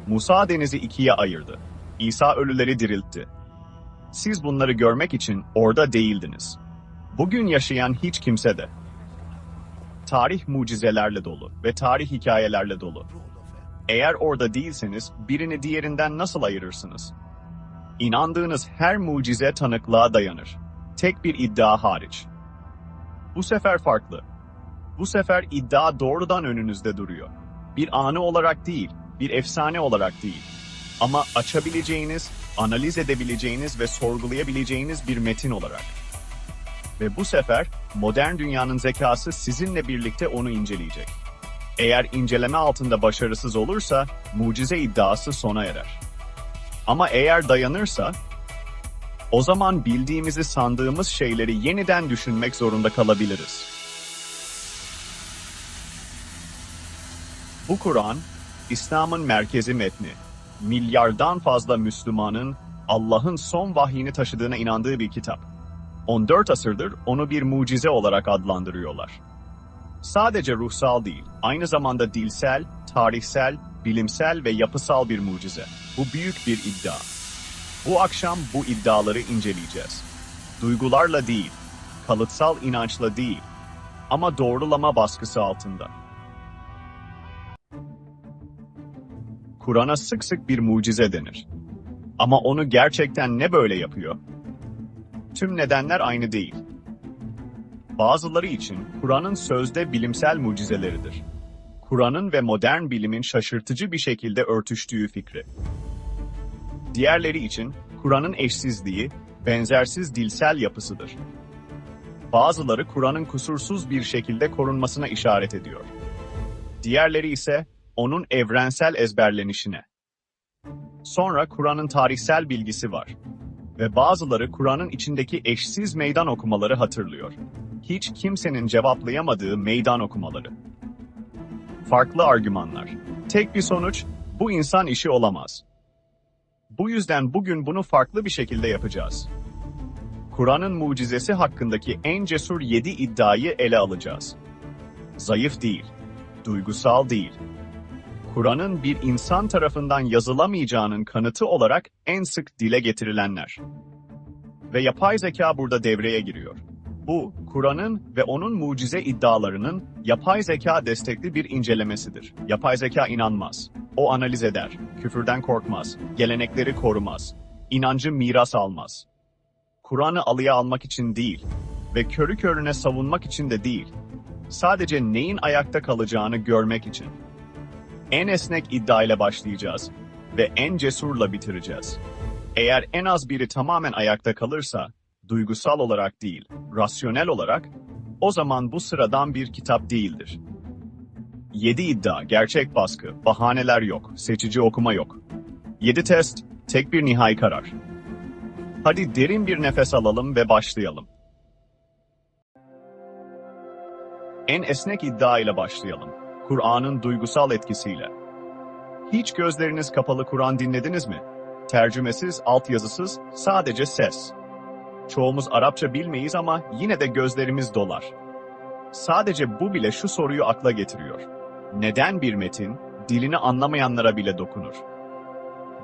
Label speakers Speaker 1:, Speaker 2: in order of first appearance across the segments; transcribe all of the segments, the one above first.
Speaker 1: Musa denizi ikiye ayırdı. İsa ölüleri diriltti. Siz bunları görmek için orada değildiniz. Bugün yaşayan hiç kimse de. Tarih mucizelerle dolu ve tarih hikayelerle dolu. Eğer orada değilseniz birini diğerinden nasıl ayırırsınız? İnandığınız her mucize tanıklığa dayanır. Tek bir iddia hariç. Bu sefer farklı. Bu sefer iddia doğrudan önünüzde duruyor. Bir anı olarak değil, bir efsane olarak değil. Ama açabileceğiniz, analiz edebileceğiniz ve sorgulayabileceğiniz bir metin olarak. Ve bu sefer modern dünyanın zekası sizinle birlikte onu inceleyecek. Eğer inceleme altında başarısız olursa mucize iddiası sona erer. Ama eğer dayanırsa, o zaman bildiğimizi sandığımız şeyleri yeniden düşünmek zorunda kalabiliriz. Bu Kur'an, İslam'ın merkezi metni. Milyardan fazla Müslümanın Allah'ın son vahyini taşıdığına inandığı bir kitap. 14 asırdır onu bir mucize olarak adlandırıyorlar. Sadece ruhsal değil, aynı zamanda dilsel, tarihsel, bilimsel ve yapısal bir mucize. Bu büyük bir iddia. Bu akşam bu iddiaları inceleyeceğiz. Duygularla değil, kalıtsal inançla değil, ama doğrulama baskısı altında. Kur'an'a sık sık bir mucize denir. Ama onu gerçekten ne böyle yapıyor? Tüm nedenler aynı değil. Bazıları için Kur'an'ın sözde bilimsel mucizeleridir. Kur'an'ın ve modern bilimin şaşırtıcı bir şekilde örtüştüğü fikri. Diğerleri için Kur'an'ın eşsizliği, benzersiz dilsel yapısıdır. Bazıları Kur'an'ın kusursuz bir şekilde korunmasına işaret ediyor. Diğerleri ise onun evrensel ezberlenişine. Sonra Kur'an'ın tarihsel bilgisi var. Ve bazıları Kur'an'ın içindeki eşsiz meydan okumaları hatırlıyor. Hiç kimsenin cevaplayamadığı meydan okumaları. Farklı argümanlar. Tek bir sonuç, bu insan işi olamaz. Bu yüzden bugün bunu farklı bir şekilde yapacağız. Kur'an'ın mucizesi hakkındaki en cesur 7 iddiayı ele alacağız. Zayıf değil, duygusal değil. Kur'an'ın bir insan tarafından yazılamayacağının kanıtı olarak en sık dile getirilenler. Ve yapay zeka burada devreye giriyor. Bu, Kur'an'ın ve onun mucize iddialarının yapay zeka destekli bir incelemesidir. Yapay zeka inanmaz. O analiz eder, küfürden korkmaz, gelenekleri korumaz, inancı miras almaz. Kur'an'ı alıya almak için değil ve körü körüne savunmak için de değil, sadece neyin ayakta kalacağını görmek için. En esnek iddia ile başlayacağız ve en cesurla bitireceğiz. Eğer en az biri tamamen ayakta kalırsa, duygusal olarak değil, rasyonel olarak, o zaman bu sıradan bir kitap değildir. 7 iddia, gerçek baskı, bahaneler yok, seçici okuma yok. 7 test, tek bir nihai karar. Hadi derin bir nefes alalım ve başlayalım. En esnek iddia ile başlayalım. Kur'an'ın duygusal etkisiyle. Hiç gözleriniz kapalı Kur'an dinlediniz mi? Tercümesiz, altyazısız, sadece ses. Çoğumuz Arapça bilmeyiz ama yine de gözlerimiz dolar. Sadece bu bile şu soruyu akla getiriyor. Neden bir metin, dilini anlamayanlara bile dokunur?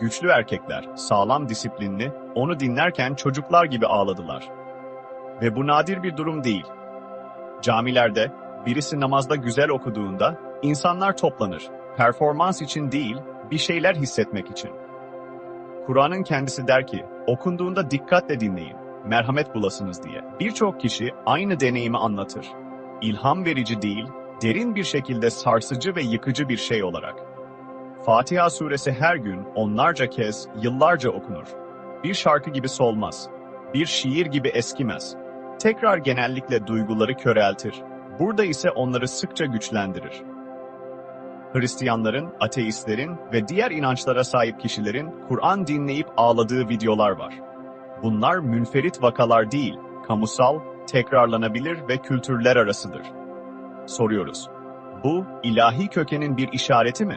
Speaker 1: Güçlü erkekler, sağlam disiplinli, onu dinlerken çocuklar gibi ağladılar. Ve bu nadir bir durum değil. Camilerde, birisi namazda güzel okuduğunda, insanlar toplanır. Performans için değil, bir şeyler hissetmek için. Kur'an'ın kendisi der ki, okunduğunda dikkatle dinleyin, merhamet bulasınız diye. Birçok kişi aynı deneyimi anlatır. İlham verici değil, derin bir şekilde sarsıcı ve yıkıcı bir şey olarak. Fatiha suresi her gün onlarca kez, yıllarca okunur. Bir şarkı gibi solmaz. Bir şiir gibi eskimez. Tekrar genellikle duyguları köreltir. Burada ise onları sıkça güçlendirir. Hristiyanların, ateistlerin ve diğer inançlara sahip kişilerin Kur'an dinleyip ağladığı videolar var. Bunlar münferit vakalar değil, kamusal, tekrarlanabilir ve kültürler arasıdır. Soruyoruz, bu ilahi kökenin bir işareti mi?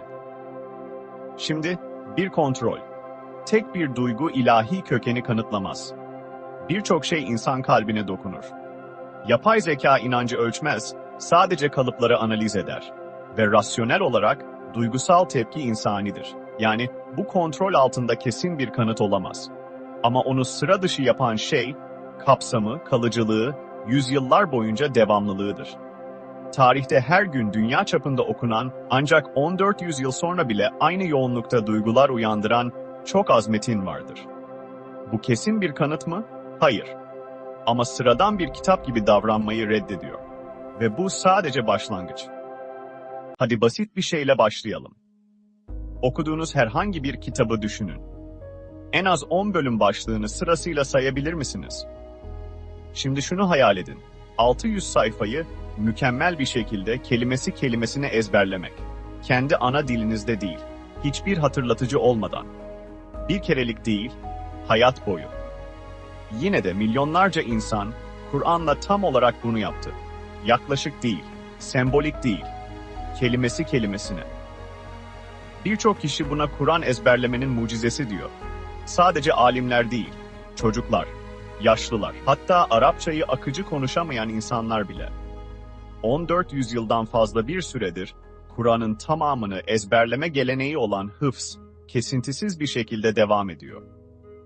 Speaker 1: Şimdi bir kontrol. Tek bir duygu ilahi kökeni kanıtlamaz. Birçok şey insan kalbine dokunur. Yapay zeka inancı ölçmez, sadece kalıpları analiz eder. Ve rasyonel olarak duygusal tepki insanidir. Yani Bu kontrol altında kesin bir kanıt olamaz. Ama onu sıra dışı yapan şey, kapsamı, kalıcılığı, yüzyıllar boyunca devamlılığıdır. Tarihte her gün dünya çapında okunan, ancak 1400 yıl sonra bile aynı yoğunlukta duygular uyandıran çok az metin vardır. Bu kesin bir kanıt mı? Hayır. Ama sıradan bir kitap gibi davranmayı reddediyor. Ve bu sadece başlangıç. Hadi basit bir şeyle başlayalım. Okuduğunuz herhangi bir kitabı düşünün. En az 10 bölüm başlığını sırasıyla sayabilir misiniz? Şimdi şunu hayal edin. 600 sayfayı mükemmel bir şekilde kelimesi kelimesine ezberlemek. Kendi ana dilinizde değil, hiçbir hatırlatıcı olmadan. Bir kerelik değil, hayat boyu. Yine de milyonlarca insan Kur'an'la tam olarak bunu yaptı. Yaklaşık değil, sembolik değil, kelimesi kelimesine. Birçok kişi buna Kur'an ezberlemenin mucizesi diyor. Sadece alimler değil, çocuklar, yaşlılar, hatta Arapçayı akıcı konuşamayan insanlar bile. 14 yüzyıldan fazla bir süredir Kur'an'ın tamamını ezberleme geleneği olan hıfz, kesintisiz bir şekilde devam ediyor.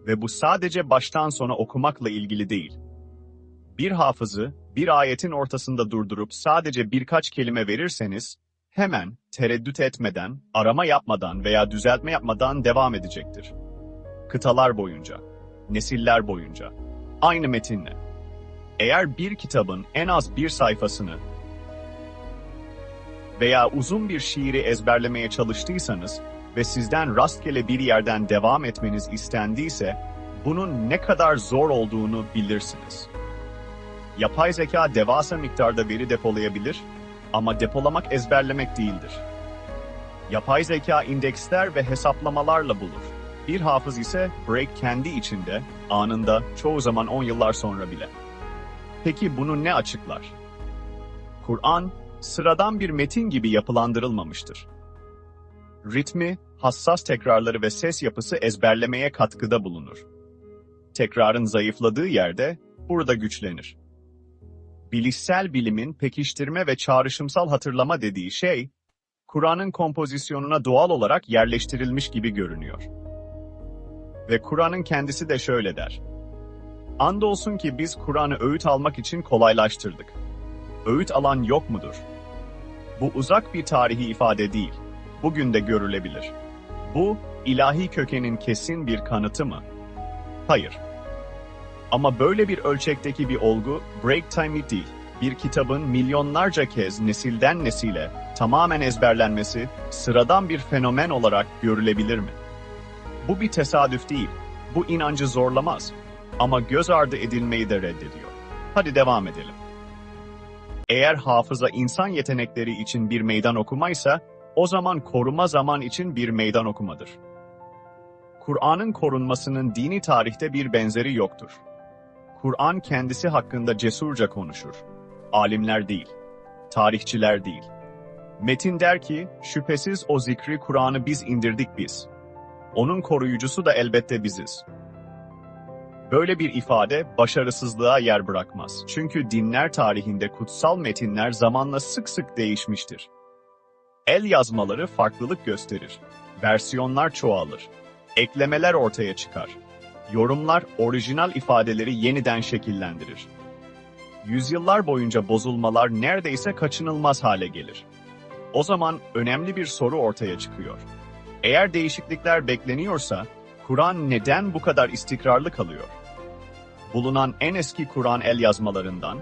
Speaker 1: Ve bu sadece baştan sona okumakla ilgili değil. Bir hafızı, bir ayetin ortasında durdurup sadece birkaç kelime verirseniz, hemen, tereddüt etmeden, arama yapmadan veya düzeltme yapmadan devam edecektir. Kıtalar boyunca, nesiller boyunca, aynı metinle. Eğer bir kitabın en az bir sayfasını veya uzun bir şiiri ezberlemeye çalıştıysanız ve sizden rastgele bir yerden devam etmeniz istendiyse, bunun ne kadar zor olduğunu bilirsiniz. Yapay zeka devasa miktarda veri depolayabilir ama depolamak ezberlemek değildir. Yapay zeka indeksler ve hesaplamalarla bulur. Bir hafız ise break kendi içinde, anında, çoğu zaman 10 yıllar sonra bile. Peki bunu ne açıklar? Kur'an, sıradan bir metin gibi yapılandırılmamıştır. Ritmi, hassas tekrarları ve ses yapısı ezberlemeye katkıda bulunur. Tekrarın zayıfladığı yerde, burada güçlenir. Bilişsel bilimin pekiştirme ve çağrışımsal hatırlama dediği şey, Kur'an'ın kompozisyonuna doğal olarak yerleştirilmiş gibi görünüyor. Ve Kur'an'ın kendisi de şöyle der. Andolsun ki biz Kur'an'ı öğüt almak için kolaylaştırdık. Öğüt alan yok mudur? Bu uzak bir tarihi ifade değil, bugün de görülebilir. Bu, ilahi kökenin kesin bir kanıtı mı? Hayır. Ama böyle bir ölçekteki bir olgu, break time değil, bir kitabın milyonlarca kez nesilden nesile tamamen ezberlenmesi, sıradan bir fenomen olarak görülebilir mi? Bu bir tesadüf değil, bu inancı zorlamaz. Ama göz ardı edilmeyi de reddediyor. Hadi devam edelim. Eğer hafıza insan yetenekleri için bir meydan okumaysa, o zaman koruma zaman için bir meydan okumadır. Kur'an'ın korunmasının dini tarihte bir benzeri yoktur. Kur'an kendisi hakkında cesurca konuşur. Alimler değil, tarihçiler değil. Metin der ki, şüphesiz o zikri Kur'an'ı biz indirdik biz. Onun koruyucusu da elbette biziz. Böyle bir ifade başarısızlığa yer bırakmaz. Çünkü dinler tarihinde kutsal metinler zamanla sık sık değişmiştir. El yazmaları farklılık gösterir. Versiyonlar çoğalır. Eklemeler ortaya çıkar. Yorumlar orijinal ifadeleri yeniden şekillendirir. Yüzyıllar boyunca bozulmalar neredeyse kaçınılmaz hale gelir. O zaman önemli bir soru ortaya çıkıyor. Eğer değişiklikler bekleniyorsa, Kur'an neden bu kadar istikrarlı kalıyor? Bulunan en eski Kur'an el yazmalarından,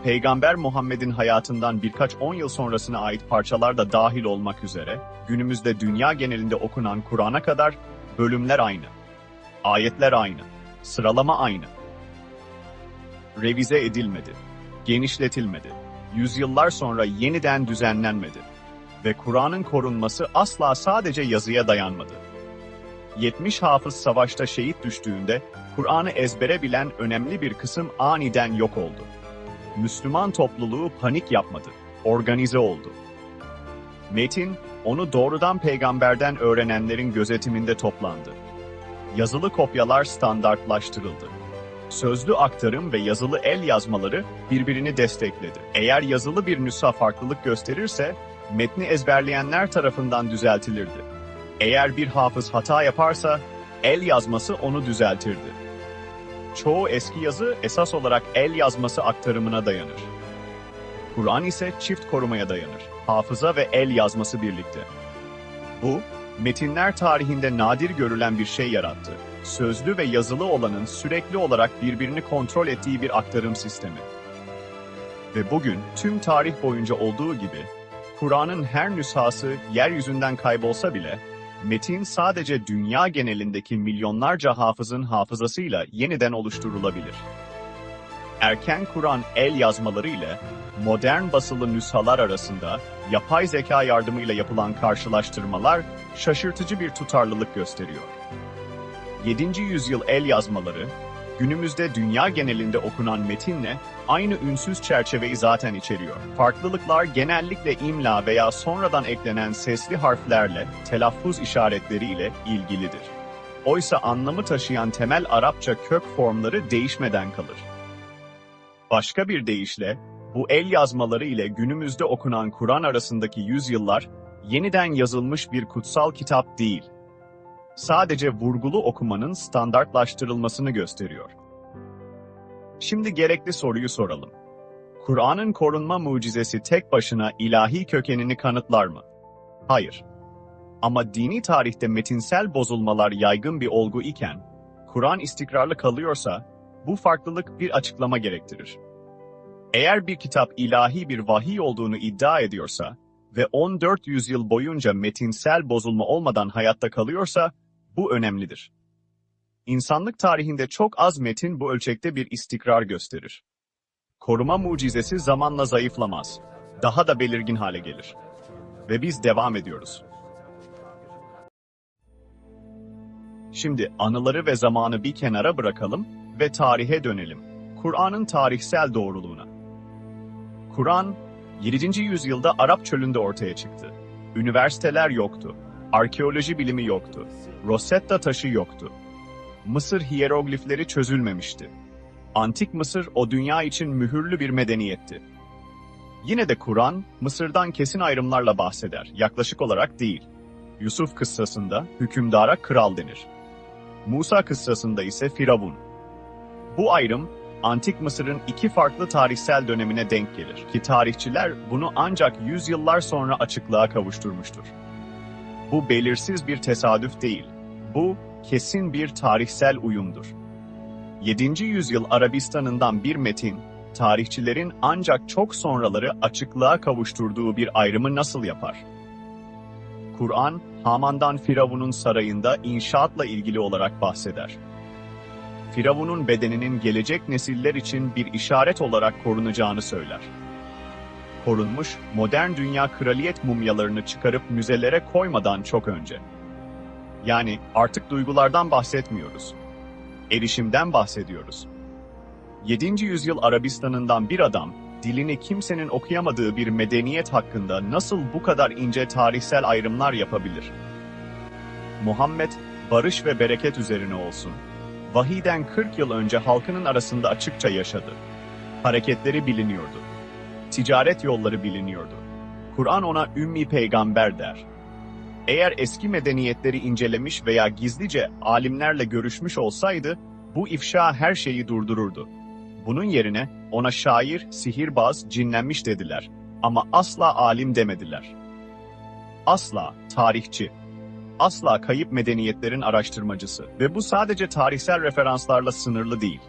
Speaker 1: Peygamber Muhammed'in hayatından birkaç 10 yıl sonrasına ait parçalar da dahil olmak üzere, günümüzde dünya genelinde okunan Kur'an'a kadar bölümler aynı, ayetler aynı, sıralama aynı. Revize edilmedi, genişletilmedi, yüzyıllar sonra yeniden düzenlenmedi ve Kur'an'ın korunması asla sadece yazıya dayanmadı. 70 hafız savaşta şehit düştüğünde, Kur'an'ı ezbere bilen önemli bir kısım aniden yok oldu. Müslüman topluluğu panik yapmadı, organize oldu. Metin, onu doğrudan peygamberden öğrenenlerin gözetiminde toplandı. Yazılı kopyalar standartlaştırıldı. Sözlü aktarım ve yazılı el yazmaları birbirini destekledi. Eğer yazılı bir nüsha farklılık gösterirse, metni ezberleyenler tarafından düzeltilirdi. Eğer bir hafız hata yaparsa, el yazması onu düzeltirdi. Çoğu eski yazı esas olarak el yazması aktarımına dayanır. Kur'an ise çift korumaya dayanır, hafıza ve el yazması birlikte. Bu, metinler tarihinde nadir görülen bir şey yarattı. Sözlü ve yazılı olanın sürekli olarak birbirini kontrol ettiği bir aktarım sistemi. Ve bugün tüm tarih boyunca olduğu gibi, Kur'an'ın her nüshası yeryüzünden kaybolsa bile, metin sadece dünya genelindeki milyonlarca hafızın hafızasıyla yeniden oluşturulabilir. Erken Kur'an el yazmaları ile modern basılı nüshalar arasında yapay zeka yardımıyla yapılan karşılaştırmalar şaşırtıcı bir tutarlılık gösteriyor. 7. yüzyıl el yazmaları, günümüzde dünya genelinde okunan metinle aynı ünsüz çerçeveyi zaten içeriyor. Farklılıklar genellikle imla veya sonradan eklenen sesli harflerle, telaffuz işaretleriyle ilgilidir. Oysa anlamı taşıyan temel Arapça kök formları değişmeden kalır. Başka bir deyişle, bu el yazmaları ile günümüzde okunan Kur'an arasındaki yüzyıllar, yeniden yazılmış bir kutsal kitap değil, sadece vurgulu okumanın standartlaştırılmasını gösteriyor. Şimdi gerekli soruyu soralım. Kur'an'ın korunma mucizesi tek başına ilahi kökenini kanıtlar mı? Hayır. Ama dini tarihte metinsel bozulmalar yaygın bir olgu iken, Kur'an istikrarlı kalıyorsa, bu farklılık bir açıklama gerektirir. Eğer bir kitap ilahi bir vahiy olduğunu iddia ediyorsa ve 14 yüzyıl boyunca metinsel bozulma olmadan hayatta kalıyorsa, bu önemlidir. İnsanlık tarihinde çok az metin bu ölçekte bir istikrar gösterir. Koruma mucizesi zamanla zayıflamaz, daha da belirgin hale gelir. Ve biz devam ediyoruz. Şimdi anıları ve zamanı bir kenara bırakalım ve tarihe dönelim. Kur'an'ın tarihsel doğruluğuna. Kur'an, 7. yüzyılda Arap çölünde ortaya çıktı. Üniversiteler yoktu, arkeoloji bilimi yoktu, Rosetta taşı yoktu. Mısır hiyeroglifleri çözülmemişti. Antik Mısır o dünya için mühürlü bir medeniyetti. Yine de Kur'an, Mısır'dan kesin ayrımlarla bahseder, yaklaşık olarak değil. Yusuf kıssasında hükümdara kral denir. Musa kıssasında ise Firavun. Bu ayrım, Antik Mısır'ın iki farklı tarihsel dönemine denk gelir ki tarihçiler bunu ancak yüzyıllar sonra açıklığa kavuşturmuştur. Bu belirsiz bir tesadüf değil, bu kesin bir tarihsel uyumdur. 7. yüzyıl Arabistan'ından bir metin, tarihçilerin ancak çok sonraları açıklığa kavuşturduğu bir ayrımı nasıl yapar? Kur'an, Haman'dan Firavun'un sarayında inşaatla ilgili olarak bahseder. Firavun'un bedeninin gelecek nesiller için bir işaret olarak korunacağını söyler. Korunmuş, modern dünya kraliyet mumyalarını çıkarıp müzelere koymadan çok önce. Yani artık duygulardan bahsetmiyoruz. Erişimden bahsediyoruz. 7. yüzyıl Arabistan'ından bir adam, dilini kimsenin okuyamadığı bir medeniyet hakkında nasıl bu kadar ince tarihsel ayrımlar yapabilir? Muhammed, barış ve bereket üzerine olsun, vahiyden 40 yıl önce halkının arasında açıkça yaşadı. Hareketleri biliniyordu. Ticaret yolları biliniyordu. Kur'an ona Ümmi Peygamber der. Eğer eski medeniyetleri incelemiş veya gizlice alimlerle görüşmüş olsaydı, bu ifşa her şeyi durdururdu. Bunun yerine ona şair, sihirbaz, cinlenmiş dediler. Ama asla alim demediler. Asla tarihçi. Asla kayıp medeniyetlerin araştırmacısı ve bu sadece tarihsel referanslarla sınırlı değil.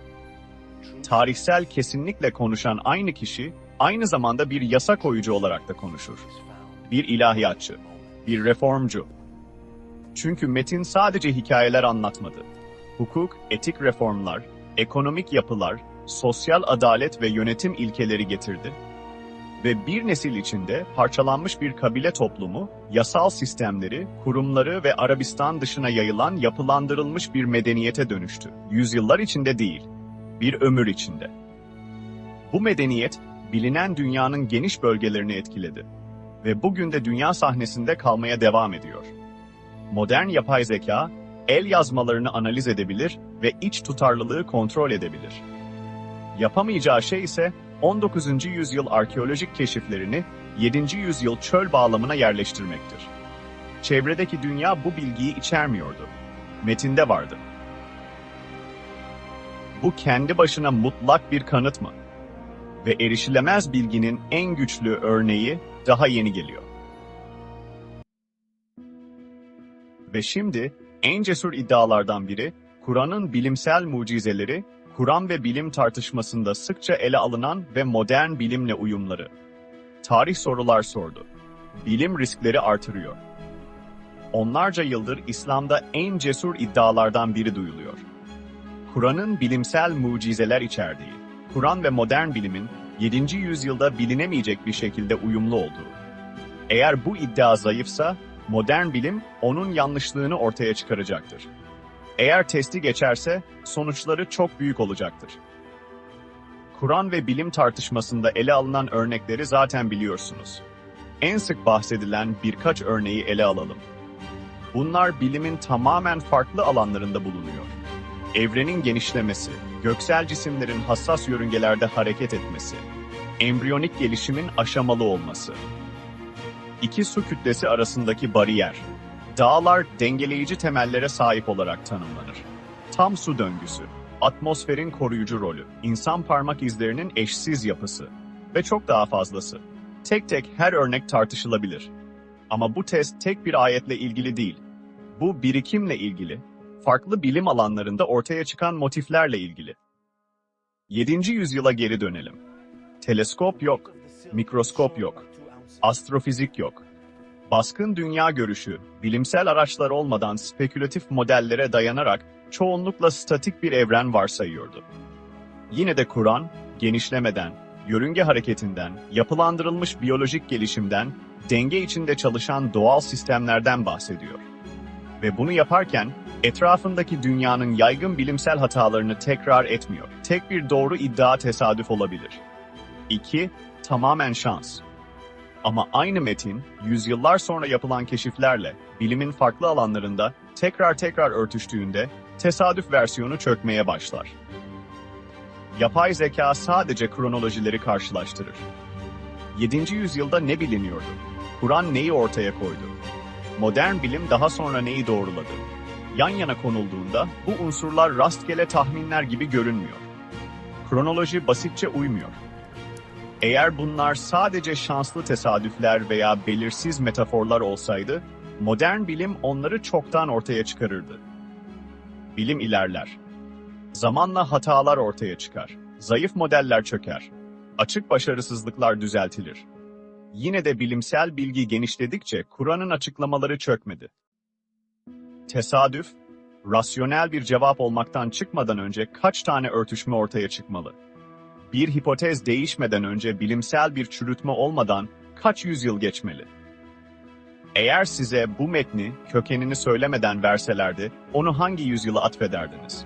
Speaker 1: Tarihsel kesinlikle konuşan aynı kişi, aynı zamanda bir yasa koyucu olarak da konuşur. Bir ilahiyatçı, bir reformcu. Çünkü metin sadece hikayeler anlatmadı. Hukuk, etik reformlar, ekonomik yapılar, sosyal adalet ve yönetim ilkeleri getirdi. Ve bir nesil içinde parçalanmış bir kabile toplumu, yasal sistemleri, kurumları ve Arabistan dışına yayılan yapılandırılmış bir medeniyete dönüştü. Yüzyıllar içinde değil, bir ömür içinde. Bu medeniyet, bilinen dünyanın geniş bölgelerini etkiledi. Ve bugün de dünya sahnesinde kalmaya devam ediyor. Modern yapay zeka, el yazmalarını analiz edebilir ve iç tutarlılığı kontrol edebilir. Yapamayacağı şey ise, 19. yüzyıl arkeolojik keşiflerini 7. yüzyıl çöl bağlamına yerleştirmektir. çevredeki dünya bu bilgiyi içermiyordu. Metinde vardı. Bu kendi başına mutlak bir kanıt mı? Ve erişilemez bilginin en güçlü örneği daha yeni geliyor. Ve şimdi en cesur iddialardan biri, Kur'an'ın bilimsel mucizeleri, Kur'an ve bilim tartışmasında sıkça ele alınan ve modern bilimle uyumları. Tarih sorular sordu. Bilim riskleri artırıyor. Onlarca yıldır İslam'da en cesur iddialardan biri duyuluyor. Kur'an'ın bilimsel mucizeler içerdiği, Kur'an ve modern bilimin 7. yüzyılda bilinemeyecek bir şekilde uyumlu olduğu. Eğer bu iddia zayıfsa, modern bilim onun yanlışlığını ortaya çıkaracaktır. Eğer testi geçerse, sonuçları çok büyük olacaktır. Kur'an ve bilim tartışmasında ele alınan örnekleri zaten biliyorsunuz. En sık bahsedilen birkaç örneği ele alalım. Bunlar bilimin tamamen farklı alanlarında bulunuyor. Evrenin genişlemesi, göksel cisimlerin hassas yörüngelerde hareket etmesi, embriyonik gelişimin aşamalı olması, İki su kütlesi arasındaki bariyer, dağlar dengeleyici temellere sahip olarak tanımlanır. Tam su döngüsü, atmosferin koruyucu rolü, insan parmak izlerinin eşsiz yapısı ve çok daha fazlası. Tek tek her örnek tartışılabilir. Ama bu test tek bir ayetle ilgili değil. Bu birikimle ilgili, farklı bilim alanlarında ortaya çıkan motiflerle ilgili. 7. yüzyıla geri dönelim. Teleskop yok, mikroskop yok, astrofizik yok. Baskın dünya görüşü, bilimsel araçlar olmadan spekülatif modellere dayanarak çoğunlukla statik bir evren varsayıyordu. Yine de Kur'an, genişlemeden, yörünge hareketinden, yapılandırılmış biyolojik gelişimden, denge içinde çalışan doğal sistemlerden bahsediyor. Ve bunu yaparken, etrafındaki dünyanın yaygın bilimsel hatalarını tekrar etmiyor. Tek bir doğru iddia tesadüf olabilir. 2. Tamamen şans. Ama aynı metin, yüzyıllar sonra yapılan keşiflerle, bilimin farklı alanlarında tekrar örtüştüğünde, tesadüf versiyonu çökmeye başlar. Yapay zeka sadece kronolojileri karşılaştırır. 7. yüzyılda ne biliniyordu? Kur'an neyi ortaya koydu? Modern bilim daha sonra neyi doğruladı? Yan yana konulduğunda bu unsurlar rastgele tahminler gibi görünmüyor. Kronoloji basitçe uymuyor. Eğer bunlar sadece şanslı tesadüfler veya belirsiz metaforlar olsaydı, modern bilim onları çoktan ortaya çıkarırdı. Bilim ilerler. Zamanla hatalar ortaya çıkar. Zayıf modeller çöker. Açık başarısızlıklar düzeltilir. Yine de bilimsel bilgi genişledikçe Kur'an'ın açıklamaları çökmedi. Tesadüf, rasyonel bir cevap olmaktan çıkmadan önce kaç tane örtüşme ortaya çıkmalı? Bir hipotez değişmeden önce bilimsel bir çürütme olmadan kaç yüzyıl geçmeli? Eğer size bu metni kökenini söylemeden verselerdi, onu hangi yüzyıla atfederdiniz?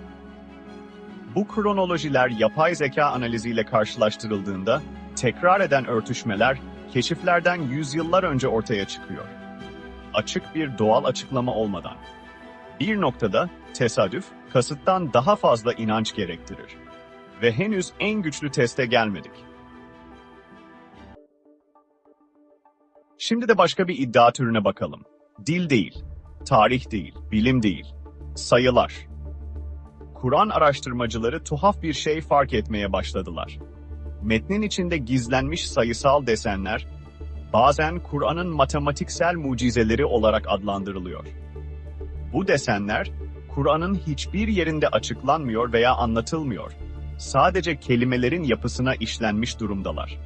Speaker 1: Bu kronolojiler yapay zeka analiziyle karşılaştırıldığında tekrar eden örtüşmeler keşiflerden yüzyıllar önce ortaya çıkıyor. Açık bir doğal açıklama olmadan. Bir noktada tesadüf, kasıttan daha fazla inanç gerektirir. Ve henüz en güçlü teste gelmedik. Şimdi de başka bir iddia türüne bakalım. Dil değil, tarih değil, bilim değil, sayılar. Kur'an araştırmacıları tuhaf bir şey fark etmeye başladılar. Metnin içinde gizlenmiş sayısal desenler, bazen Kur'an'ın matematiksel mucizeleri olarak adlandırılıyor. Bu desenler, Kur'an'ın hiçbir yerinde açıklanmıyor veya anlatılmıyor. Sadece kelimelerin yapısına işlenmiş durumdalar.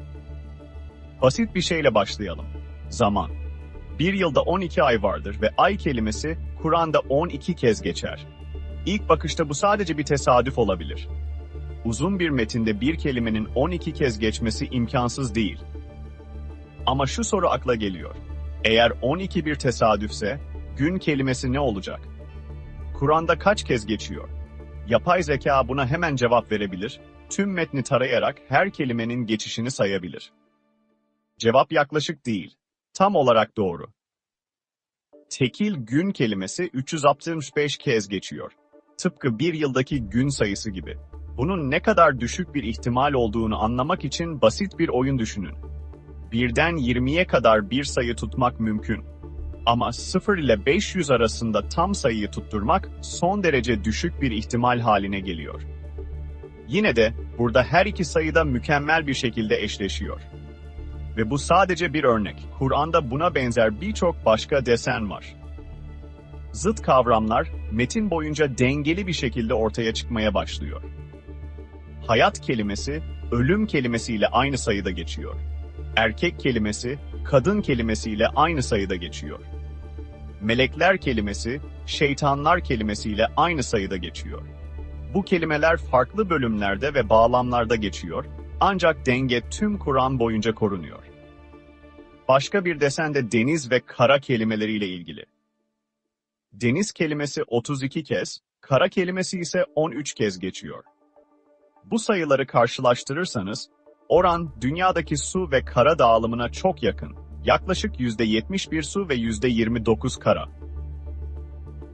Speaker 1: Basit bir şeyle başlayalım. Zaman. Bir yılda 12 ay vardır ve ay kelimesi Kur'an'da 12 kez geçer. İlk bakışta bu sadece bir tesadüf olabilir. Uzun bir metinde bir kelimenin 12 kez geçmesi imkansız değil. Ama şu soru akla geliyor. Eğer 12 bir tesadüfse, gün kelimesi ne olacak? Kur'an'da kaç kez geçiyor? Yapay zeka buna hemen cevap verebilir, tüm metni tarayarak her kelimenin geçişini sayabilir. Cevap yaklaşık değil, tam olarak doğru. Tekil gün kelimesi 365 kez geçiyor. Tıpkı bir yıldaki gün sayısı gibi. Bunun ne kadar düşük bir ihtimal olduğunu anlamak için basit bir oyun düşünün. 1'den 20'ye kadar bir sayı tutmak mümkün. Ama 0 ile 500 arasında tam sayıyı tutturmak son derece düşük bir ihtimal haline geliyor. Yine de burada her iki sayı da mükemmel bir şekilde eşleşiyor. Ve bu sadece bir örnek. Kur'an'da buna benzer birçok başka desen var. Zıt kavramlar metin boyunca dengeli bir şekilde ortaya çıkmaya başlıyor. Hayat kelimesi, ölüm kelimesiyle aynı sayıda geçiyor. Erkek kelimesi, kadın kelimesiyle aynı sayıda geçiyor. Melekler kelimesi, şeytanlar kelimesiyle aynı sayıda geçiyor. Bu kelimeler farklı bölümlerde ve bağlamlarda geçiyor, ancak denge tüm Kur'an boyunca korunuyor. Başka bir desen de deniz ve kara kelimeleriyle ilgili. Deniz kelimesi 32 kez, kara kelimesi ise 13 kez geçiyor. Bu sayıları karşılaştırırsanız, oran dünyadaki su ve kara dağılımına çok yakın. Yaklaşık %71 su ve %29 kara.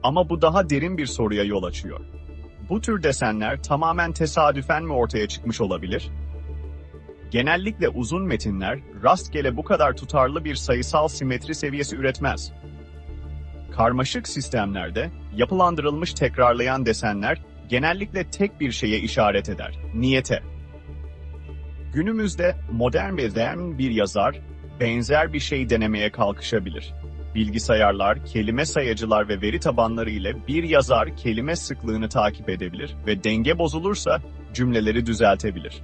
Speaker 1: Ama bu daha derin bir soruya yol açıyor. Bu tür desenler tamamen tesadüfen mi ortaya çıkmış olabilir? Genellikle uzun metinler rastgele bu kadar tutarlı bir sayısal simetri seviyesi üretmez. Karmaşık sistemlerde yapılandırılmış tekrarlayan desenler genellikle tek bir şeye işaret eder, niyete. Günümüzde modern bir yazar benzer bir şey denemeye kalkışabilir. Bilgisayarlar, kelime sayacılar ve veri tabanları ile bir yazar kelime sıklığını takip edebilir ve denge bozulursa cümleleri düzeltebilir.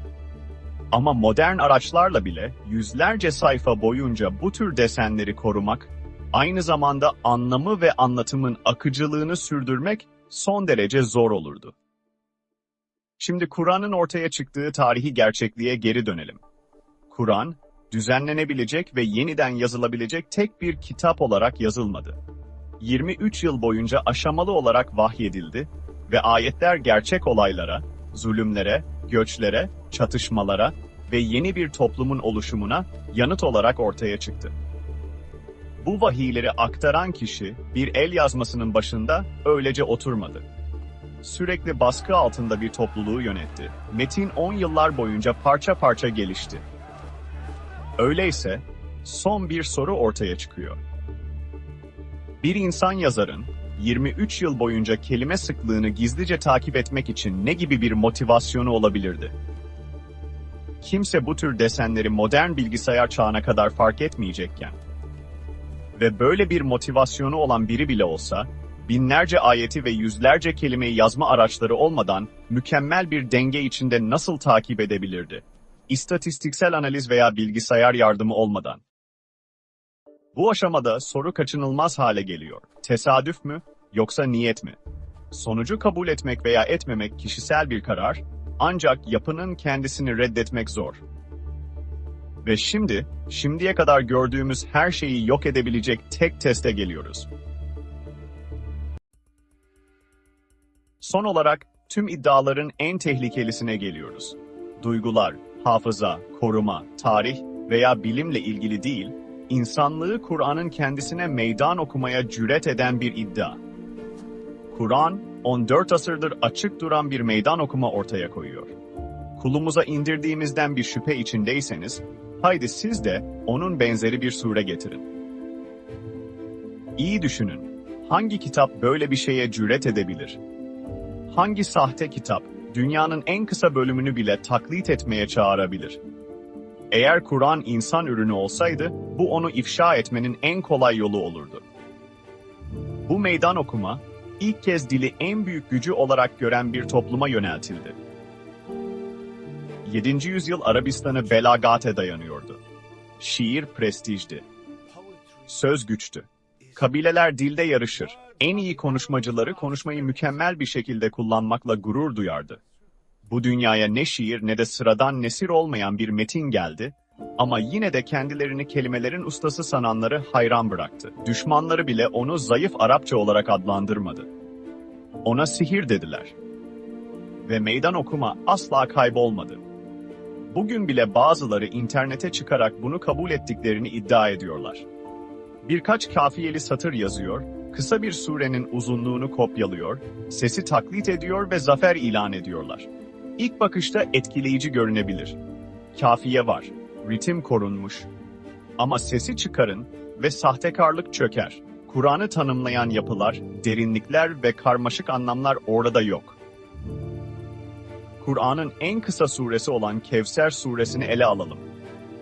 Speaker 1: Ama modern araçlarla bile yüzlerce sayfa boyunca bu tür desenleri korumak, aynı zamanda anlamı ve anlatımın akıcılığını sürdürmek son derece zor olurdu. Şimdi Kur'an'ın ortaya çıktığı tarihi gerçekliğe geri dönelim. Kur'an, düzenlenebilecek ve yeniden yazılabilecek tek bir kitap olarak yazılmadı. 23 yıl boyunca aşamalı olarak vahyedildi ve ayetler gerçek olaylara, zulümlere, göçlere, çatışmalara ve yeni bir toplumun oluşumuna yanıt olarak ortaya çıktı. Bu vahiyleri aktaran kişi bir el yazmasının başında öylece oturmadı. Sürekli baskı altında bir topluluğu yönetti. Metin 10 yıllar boyunca parça parça gelişti. Öyleyse son bir soru ortaya çıkıyor. Bir insan yazarın 23 yıl boyunca kelime sıklığını gizlice takip etmek için ne gibi bir motivasyonu olabilirdi? Kimse bu tür desenleri modern bilgisayar çağına kadar fark etmeyecekken ve böyle bir motivasyonu olan biri bile olsa, binlerce ayeti ve yüzlerce kelimeyi yazma araçları olmadan mükemmel bir denge içinde nasıl takip edebilirdi? İstatistiksel analiz veya bilgisayar yardımı olmadan. Bu aşamada soru kaçınılmaz hale geliyor. Tesadüf mü, yoksa niyet mi? Sonucu kabul etmek veya etmemek kişisel bir karar, ancak yapının kendisini reddetmek zor. Ve şimdiye kadar gördüğümüz her şeyi yok edebilecek tek teste geliyoruz. Son olarak tüm iddiaların en tehlikelisine geliyoruz. Duygular, hafıza, koruma, tarih veya bilimle ilgili değil, insanlığı Kur'an'ın kendisine meydan okumaya cüret eden bir iddia. Kur'an, 14 asırdır açık duran bir meydan okuma ortaya koyuyor. Kulumuza indirdiğimizden bir şüphe içindeyseniz, haydi siz de onun benzeri bir sure getirin. İyi düşünün, hangi kitap böyle bir şeye cüret edebilir? Hangi sahte kitap, dünyanın en kısa bölümünü bile taklit etmeye çağırabilir? Eğer Kur'an insan ürünü olsaydı, bu onu ifşa etmenin en kolay yolu olurdu. Bu meydan okuma, ilk kez dili en büyük gücü olarak gören bir topluma yöneltildi. 7. yüzyıl Arabistan'ı belagate dayanıyordu. Şiir prestijdi. Söz güçtü. Kabileler dilde yarışır. En iyi konuşmacıları konuşmayı mükemmel bir şekilde kullanmakla gurur duyardı. Bu dünyaya ne şiir ne de sıradan nesir olmayan bir metin geldi ama yine de kendilerini kelimelerin ustası sananları hayran bıraktı. Düşmanları bile onu zayıf Arapça olarak adlandırmadı. Ona sihir dediler. Ve meydan okuma asla kaybolmadı. Bugün bile bazıları internete çıkarak bunu kabul ettiklerini iddia ediyorlar. Birkaç kafiyeli satır yazıyor, kısa bir surenin uzunluğunu kopyalıyor, sesi taklit ediyor ve zafer ilan ediyorlar. İlk bakışta etkileyici görünebilir. Kafiye var, ritim korunmuş. Ama sesi çıkarın ve sahtekarlık çöker. Kur'an'ı tanımlayan yapılar, derinlikler ve karmaşık anlamlar orada yok. Kur'an'ın en kısa suresi olan Kevser suresini ele alalım.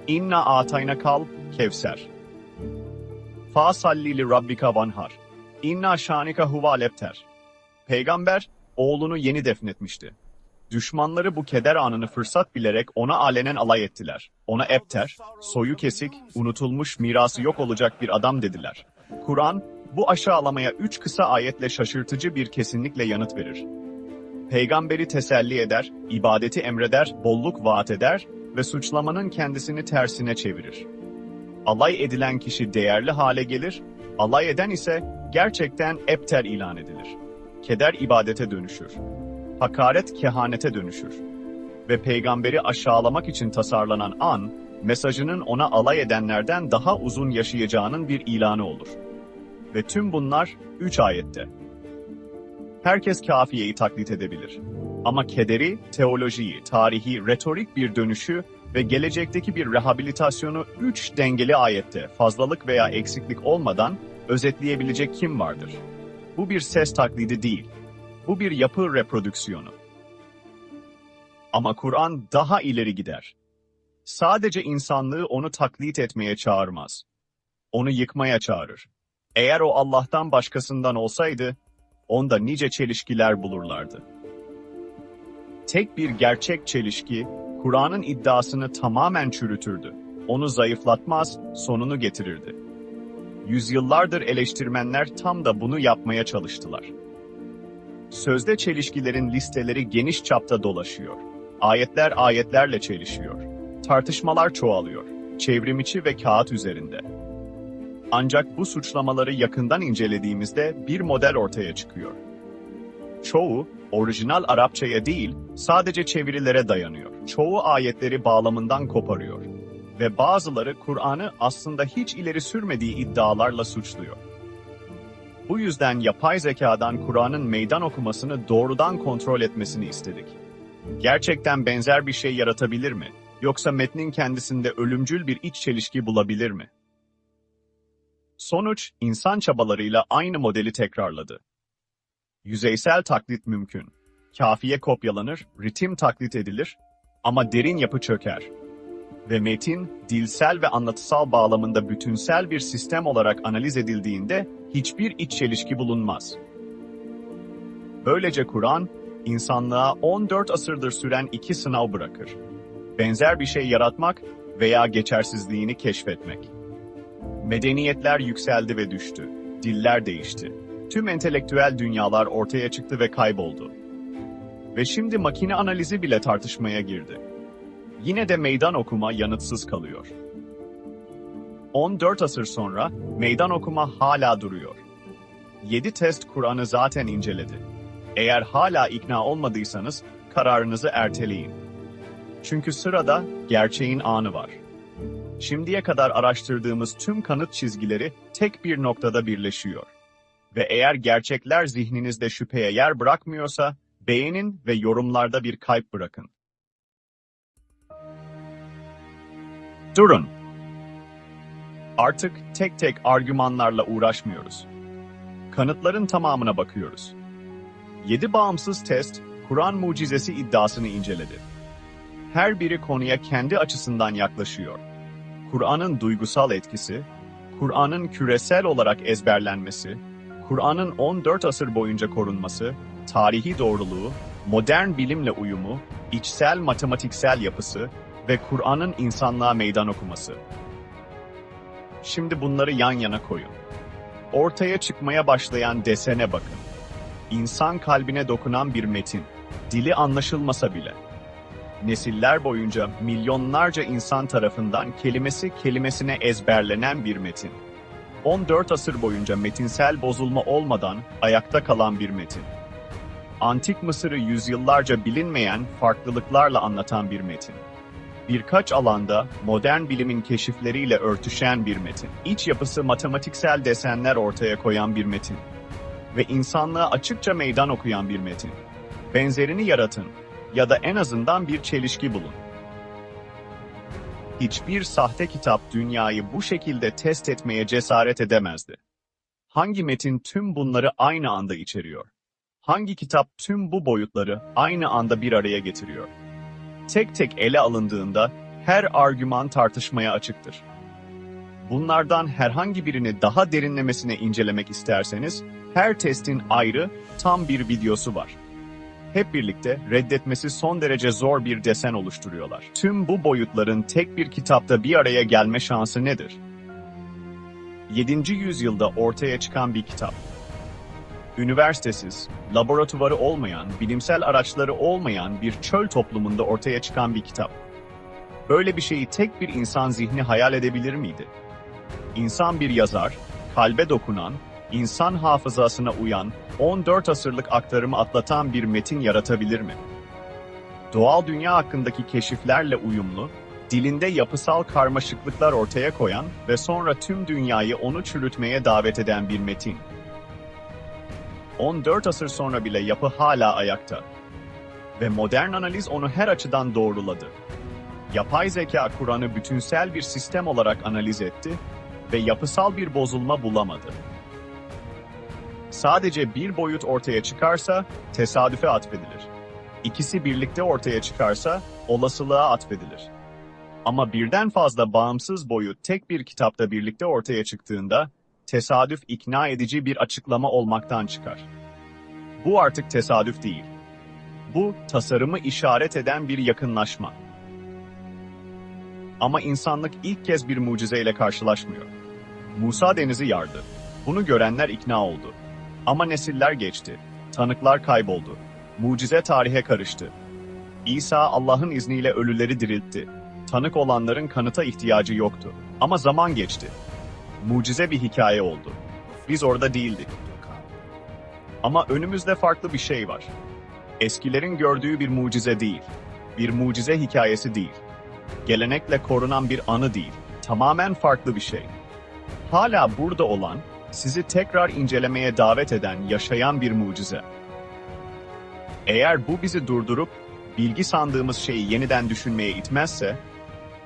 Speaker 1: İnna ataynakal Kevser. Fa salli rabbika vanhar. İnna şanika huval ebter. Peygamber, oğlunu yeni defnetmişti. Düşmanları bu keder anını fırsat bilerek ona alenen alay ettiler. Ona ebter, soyu kesik, unutulmuş, mirası yok olacak bir adam dediler. Kur'an, bu aşağılamaya 3 kısa ayetle şaşırtıcı bir kesinlikle yanıt verir. Peygamberi teselli eder, ibadeti emreder, bolluk vaat eder ve suçlamanın kendisini tersine çevirir. Alay edilen kişi değerli hale gelir, alay eden ise gerçekten ebter ilan edilir. Keder ibadete dönüşür. Hakaret kehanete dönüşür. Ve peygamberi aşağılamak için tasarlanan an, mesajının ona alay edenlerden daha uzun yaşayacağının bir ilanı olur. Ve tüm bunlar 3 ayette. Herkes kafiyeyi taklit edebilir. Ama kederi, teolojiyi, tarihi, retorik bir dönüşü ve gelecekteki bir rehabilitasyonu 3 dengeli ayette fazlalık veya eksiklik olmadan özetleyebilecek kim vardır? Bu bir ses taklidi değil. Bu bir yapı reprodüksiyonu. Ama Kur'an daha ileri gider. Sadece insanlığı onu taklit etmeye çağırmaz. Onu yıkmaya çağırır. Eğer o Allah'tan başkasından olsaydı, onda nice çelişkiler bulurlardı. Tek bir gerçek çelişki, Kur'an'ın iddiasını tamamen çürütürdü. Onu zayıflatmaz, sonunu getirirdi. Yüzyıllardır eleştirmenler tam da bunu yapmaya çalıştılar. Sözde çelişkilerin listeleri geniş çapta dolaşıyor. Ayetler ayetlerle çelişiyor. Tartışmalar çoğalıyor. Çevrimiçi ve kağıt üzerinde. Ancak bu suçlamaları yakından incelediğimizde bir model ortaya çıkıyor. Çoğu, orijinal Arapçaya değil, sadece çevirilere dayanıyor. Çoğu ayetleri bağlamından koparıyor. Ve bazıları Kur'an'ı aslında hiç ileri sürmediği iddialarla suçluyor. Bu yüzden yapay zekadan Kur'an'ın meydan okumasını doğrudan kontrol etmesini istedik. Gerçekten benzer bir şey yaratabilir mi? Yoksa metnin kendisinde ölümcül bir iç çelişki bulabilir mi? Sonuç, insan çabalarıyla aynı modeli tekrarladı. Yüzeysel taklit mümkün. Kafiye kopyalanır, ritim taklit edilir ama derin yapı çöker. Ve metin, dilsel ve anlatısal bağlamında bütünsel bir sistem olarak analiz edildiğinde hiçbir iç çelişki bulunmaz. Böylece Kur'an, insanlığa 14 asırdır süren 2 sınav bırakır. Benzer bir şey yaratmak veya geçersizliğini keşfetmek. Medeniyetler yükseldi ve düştü. Diller değişti. Tüm entelektüel dünyalar ortaya çıktı ve kayboldu. Ve şimdi makine analizi bile tartışmaya girdi. Yine de meydan okuma yanıtsız kalıyor. 14 asır sonra meydan okuma hala duruyor. 7 test Kur'an'ı zaten inceledi. Eğer hala ikna olmadıysanız kararınızı erteleyin. Çünkü sırada gerçeğin anı var. Şimdiye kadar araştırdığımız tüm kanıt çizgileri tek bir noktada birleşiyor. Ve eğer gerçekler zihninizde şüpheye yer bırakmıyorsa, beğenin ve yorumlarda bir kalp bırakın. Durun. Artık tek tek argümanlarla uğraşmıyoruz. Kanıtların tamamına bakıyoruz. 7 bağımsız test, Kur'an mucizesi iddiasını inceledi. Her biri konuya kendi açısından yaklaşıyor. Kur'an'ın duygusal etkisi, Kur'an'ın küresel olarak ezberlenmesi, Kur'an'ın 14 asır boyunca korunması, tarihi doğruluğu, modern bilimle uyumu, içsel matematiksel yapısı ve Kur'an'ın insanlığa meydan okuması. Şimdi bunları yan yana koyun. Ortaya çıkmaya başlayan desene bakın. İnsan kalbine dokunan bir metin, dili anlaşılmasa bile. Nesiller boyunca milyonlarca insan tarafından kelimesi kelimesine ezberlenen bir metin. 14 asır boyunca metinsel bozulma olmadan ayakta kalan bir metin. Antik Mısır'ı yüzyıllarca bilinmeyen farklılıklarla anlatan bir metin. Birkaç alanda modern bilimin keşifleriyle örtüşen bir metin. İç yapısı matematiksel desenler ortaya koyan bir metin. Ve insanlığa açıkça meydan okuyan bir metin. Benzerini yaratın ya da en azından bir çelişki bulun. Hiçbir sahte kitap dünyayı bu şekilde test etmeye cesaret edemezdi. Hangi metin tüm bunları aynı anda içeriyor? Hangi kitap tüm bu boyutları aynı anda bir araya getiriyor? Tek tek ele alındığında her argüman tartışmaya açıktır. Bunlardan herhangi birini daha derinlemesine incelemek isterseniz, her testin ayrı, tam bir videosu var. Hep birlikte reddetmesi son derece zor bir desen oluşturuyorlar. Tüm bu boyutların tek bir kitapta bir araya gelme şansı nedir? 7. yüzyılda ortaya çıkan bir kitap. Üniversitesiz, laboratuvarı olmayan, bilimsel araçları olmayan bir çöl toplumunda ortaya çıkan bir kitap. Böyle bir şeyi tek bir insan zihni hayal edebilir miydi? İnsan bir yazar, kalbe dokunan, insan hafızasına uyan, 14 asırlık aktarımı atlatan bir metin yaratabilir mi? Doğal dünya hakkındaki keşiflerle uyumlu, dilinde yapısal karmaşıklıklar ortaya koyan ve sonra tüm dünyayı onu çürütmeye davet eden bir metin. 14 asır sonra bile yapı hala ayakta. Ve modern analiz onu her açıdan doğruladı. Yapay zeka Kur'an'ı bütünsel bir sistem olarak analiz etti ve yapısal bir bozulma bulamadı. Sadece bir boyut ortaya çıkarsa tesadüfe atfedilir. İkisi birlikte ortaya çıkarsa olasılığa atfedilir. Ama birden fazla bağımsız boyut tek bir kitapta birlikte ortaya çıktığında tesadüf ikna edici bir açıklama olmaktan çıkar. Bu artık tesadüf değil. Bu tasarımı işaret eden bir yakınlaşma. Ama insanlık ilk kez bir mucizeyle karşılaşmıyor. Musa denizi yardı. Bunu görenler ikna oldu. Ama nesiller geçti. Tanıklar kayboldu. Mucize tarihe karıştı. İsa Allah'ın izniyle ölüleri diriltti. Tanık olanların kanıta ihtiyacı yoktu. Ama zaman geçti. Mucize bir hikaye oldu. Biz orada değildik. Ama önümüzde farklı bir şey var. Eskilerin gördüğü bir mucize değil. Bir mucize hikayesi değil. Gelenekle korunan bir anı değil. Tamamen farklı bir şey. Hala burada olan, sizi tekrar incelemeye davet eden, yaşayan bir mucize. Eğer bu bizi durdurup, bilgi sandığımız şeyi yeniden düşünmeye itmezse,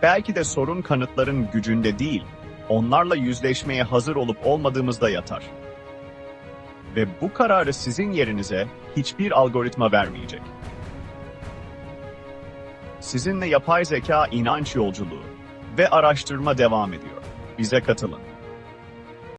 Speaker 1: belki de sorun kanıtların gücünde değil, onlarla yüzleşmeye hazır olup olmadığımızda yatar. Ve bu kararı sizin yerinize hiçbir algoritma vermeyecek. Sizinle yapay zeka inanç yolculuğu ve araştırma devam ediyor. Bize katılın.